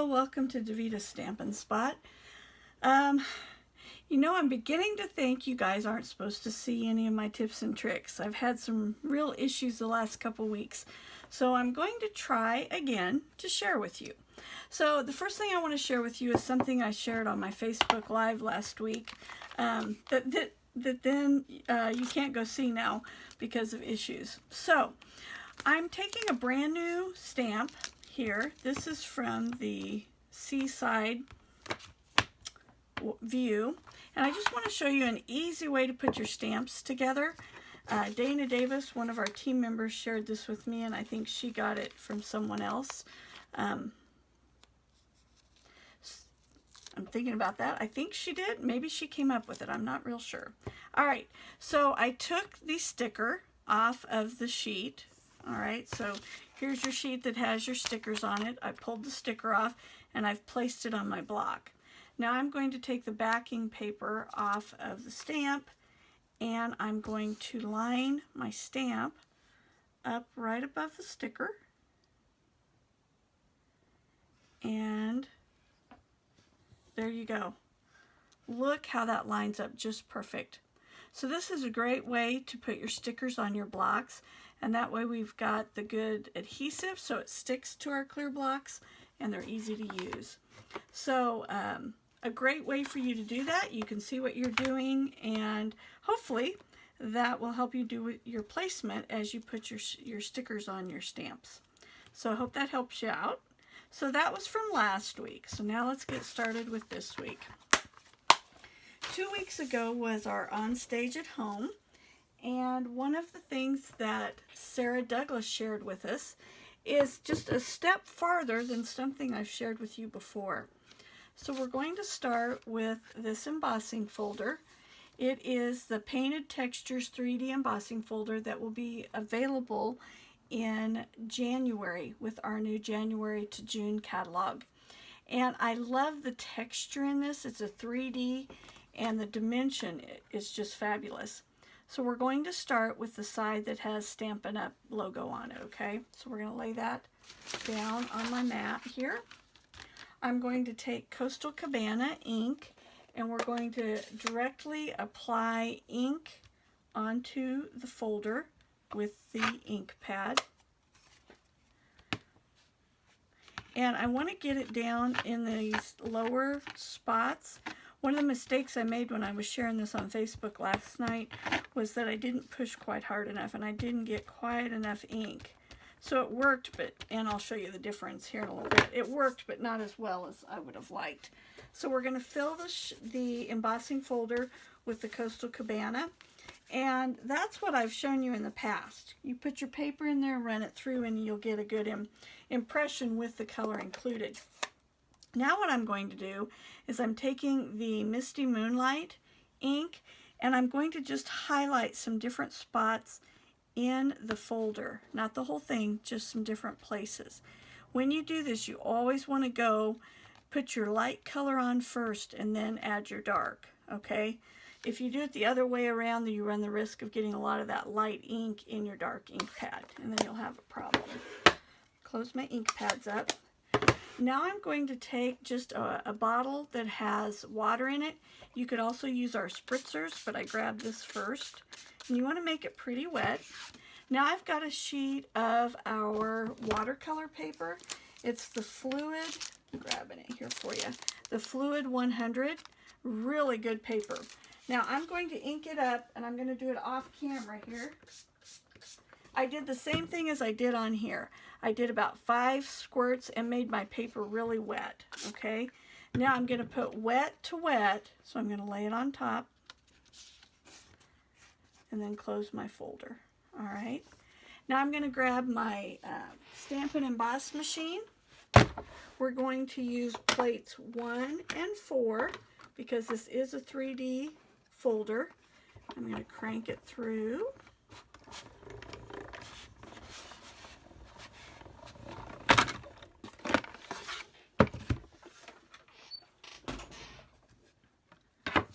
welcome to Davita's Stampin' Spot. I'm beginning to think you guys aren't supposed to see any of my tips and tricks. I've had some real issues the last couple weeks, so I'm going to try again to share with you. So the first thing I want to share with you is something I shared on my Facebook Live last week that then you can't go see now because of issues. So I'm taking a brand new stamp here. This is from the Seaside View, and I just want to show you an easy way to put your stamps together. Dana Davis, one of our team members, shared this with me, and I think she got it from someone else. I'm thinking about that. I think she did. Maybe she came up with it. I'm not real sure. All right, so I took the sticker off of the sheet. All right, so here's your sheet that has your stickers on it. I pulled the sticker off and I've placed it on my block. Now I'm going to take the backing paper off of the stamp and I'm going to line my stamp up right above the sticker. And there you go. Look how that lines up just perfect. So this is a great way to put your stickers on your blocks, and that way we've got the good adhesive so it sticks to our clear blocks and they're easy to use. So a great way for you to do that. You can see what you're doing, and hopefully that will help you do your placement as you put your stickers on your stamps. So I hope that helps you out. So that was from last week. So now let's get started with this week. 2 weeks ago was our On Stage at Home, and one of the things that Sarah Douglas shared with us is just a step farther than something I've shared with you before. So we're going to start with this embossing folder. It is the Painted Textures 3D embossing folder that will be available in January with our new January to June catalog. And I love the texture in this. It's a 3D and the dimension is just fabulous. So we're going to start with the side that has Stampin' Up! Logo on it, okay? So we're going to lay that down on my mat here. I'm going to take Coastal Cabana ink and we're going to directly apply ink onto the folder with the ink pad. And I want to get it down in these lower spots. One of the mistakes I made when I was sharing this on Facebook last night was that I didn't push quite hard enough and I didn't get quite enough ink. So it worked, and I'll show you the difference here in a little bit. It worked, but not as well as I would have liked. So we're going to fill the embossing folder with the Coastal Cabana. And that's what I've shown you in the past. You put your paper in there, run it through, and you'll get a good impression with the color included. Now what I'm going to do is I'm taking the Misty Moonlight ink and I'm going to just highlight some different spots in the folder. Not the whole thing, just some different places. When you do this, you always want to put your light color on first and then add your dark, okay? If you do it the other way around, then you run the risk of getting a lot of that light ink in your dark ink pad, and then you'll have a problem. Close my ink pads up. Now I'm going to take just a bottle that has water in it. You could also use our spritzers, but I grabbed this first. And you want to make it pretty wet. Now I've got a sheet of our watercolor paper. It's the Fluid, I'm grabbing it here for you, the Fluid 100, really good paper. Now I'm going to ink it up, and I'm going to do it off camera here. I did the same thing as I did on here. I did about 5 squirts and made my paper really wet, okay? Now I'm going to put wet to wet, so I'm going to lay it on top and then close my folder, all right? Now I'm going to grab my Stampin' Emboss machine. We're going to use plates 1 and 4 because this is a 3D folder. I'm going to crank it through.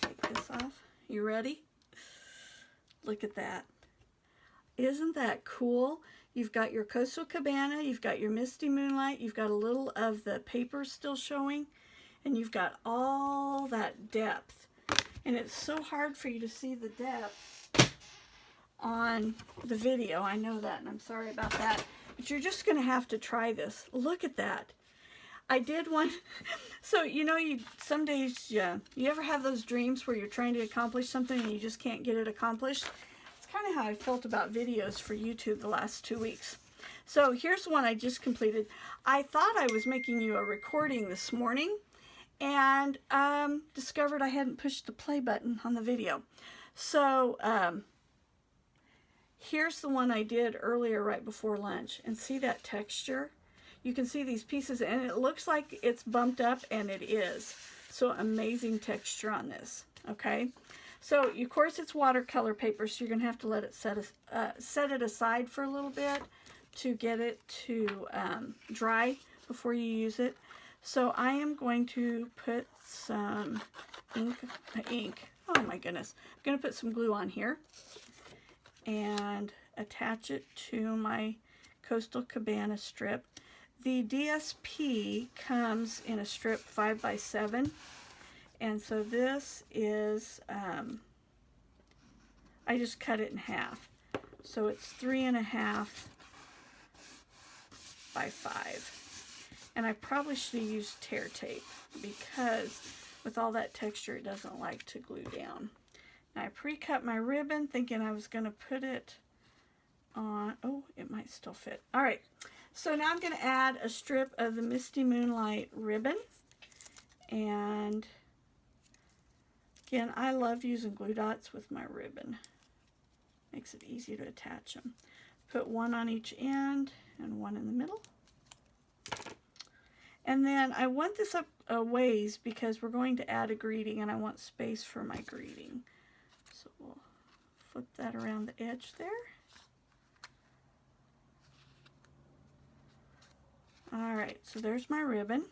Take this off. You ready? Look at that. Isn't that cool? You've got your Coastal Cabana, you've got your Misty Moonlight, you've got a little of the paper still showing, and you've got all that depth. And it's so hard for you to see the depth on the video. I know that, and I'm sorry about that. But you're just going to have to try this. Look at that. I did one. So, you know, some days, you ever have those dreams where you're trying to accomplish something and you just can't get it accomplished? It's kind of how I felt about videos for YouTube the last 2 weeks. So here's one I just completed. I thought I was making you a recording this morning, and discovered I hadn't pushed the play button on the video. So here's the one I did earlier right before lunch, and see that texture? You can see these pieces, and it looks like it's bumped up, and it is. So amazing texture on this, okay? So of course it's watercolor paper, so you're gonna have to let it set it aside for a little bit to get it to dry before you use it. So I am going to put some ink. Oh my goodness. I'm going to put some glue on here and attach it to my Coastal Cabana strip. The DSP comes in a strip 5x7, and so this is, I just cut it in half. So it's 3.5 by 5. And I probably should have used tear tape, because with all that texture it doesn't like to glue down. Now I pre-cut my ribbon thinking I was going to put it on. Oh, it might still fit. Alright, so now I'm going to add a strip of the Misty Moonlight ribbon. And again, I love using glue dots with my ribbon. Makes it easy to attach them. Put one on each end and one in the middle. And then I want this up a ways because we're going to add a greeting, and I want space for my greeting. So we'll flip that around the edge there. Alright, so there's my ribbon.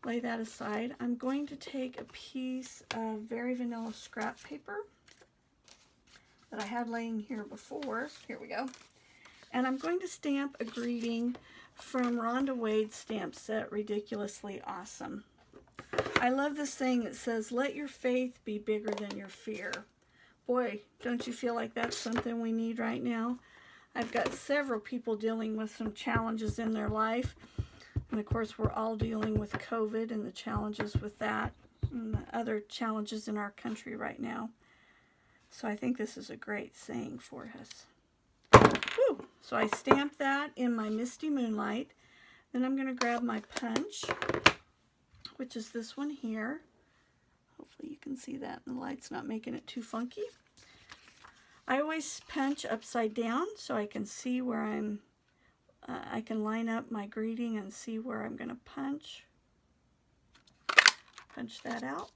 Lay that aside. I'm going to take a piece of very vanilla scrap paper that I had laying here before. Here we go. And I'm going to stamp a greeting from Rhonda Wade's stamp set, Ridiculously Awesome. I love this thing that says, let your faith be bigger than your fear. Boy, don't you feel like that's something we need right now? I've got several people dealing with some challenges in their life. And of course, we're all dealing with COVID and the challenges with that, and the other challenges in our country right now. So I think this is a great saying for us. Whew. So I stamped that in my Misty Moonlight. Then I'm going to grab my punch, which is this one here. Hopefully you can see that and the light's not making it too funky. I always punch upside down so I can see where I can line up my greeting and see where I'm going to punch. Punch that out.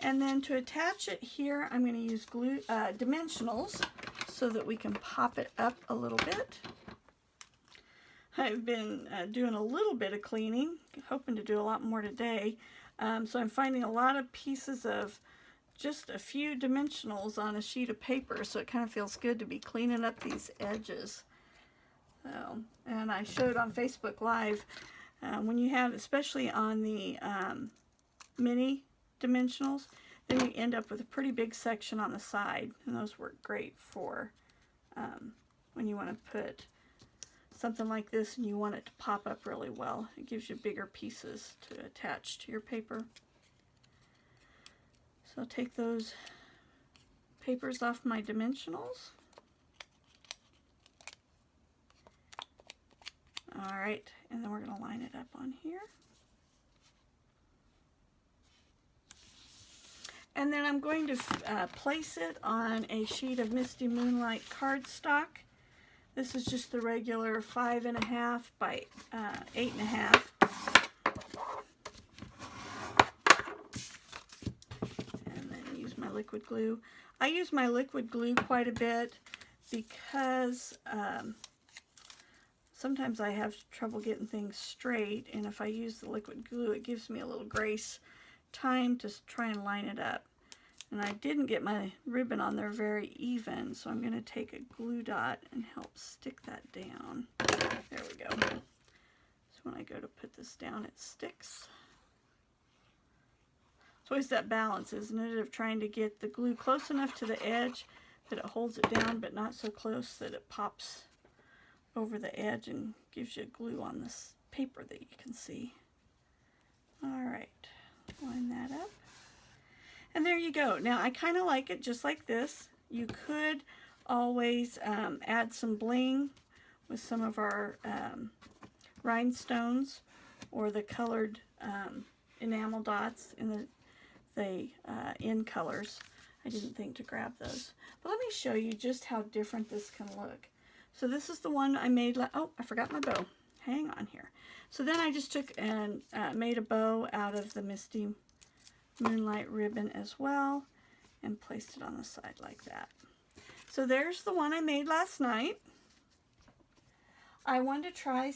And then to attach it here, I'm going to use glue dimensionals so that we can pop it up a little bit. I've been doing a little bit of cleaning, hoping to do a lot more today. So I'm finding a lot of pieces of just a few dimensionals on a sheet of paper, so it kind of feels good to be cleaning up these edges. And I showed on Facebook Live, when you have, especially on the mini dimensionals, then you end up with a pretty big section on the side, and those work great for when you want to put something like this and you want it to pop up really well. It gives you bigger pieces to attach to your paper. So I'll take those papers off my dimensionals. Alright, and then we're going to line it up on here. And then I'm going to place it on a sheet of Misty Moonlight cardstock. This is just the regular 5.5 by 8.5. And then use my liquid glue. I use my liquid glue quite a bit because sometimes I have trouble getting things straight, and if I use the liquid glue, it gives me a little grace time to try and line it up. And I didn't get my ribbon on there very even, so I'm going to take a glue dot and help stick that down. There we go. So when I go to put this down, it sticks. It's always that balance, isn't it, of trying to get the glue close enough to the edge that it holds it down, but not so close that it pops over the edge and gives you glue on this paper that you can see. All right, line that up. And there you go. Now I kind of like it just like this. You could always add some bling with some of our rhinestones or the colored enamel dots in the in colors. I didn't think to grab those. But let me show you just how different this can look. So this is the one I made. Oh, I forgot my bow. Hang on here. So then I just took and made a bow out of the Misty Moonlight ribbon as well and placed it on the side like that. So there's the one I made last night. I wanted to try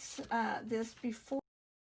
this before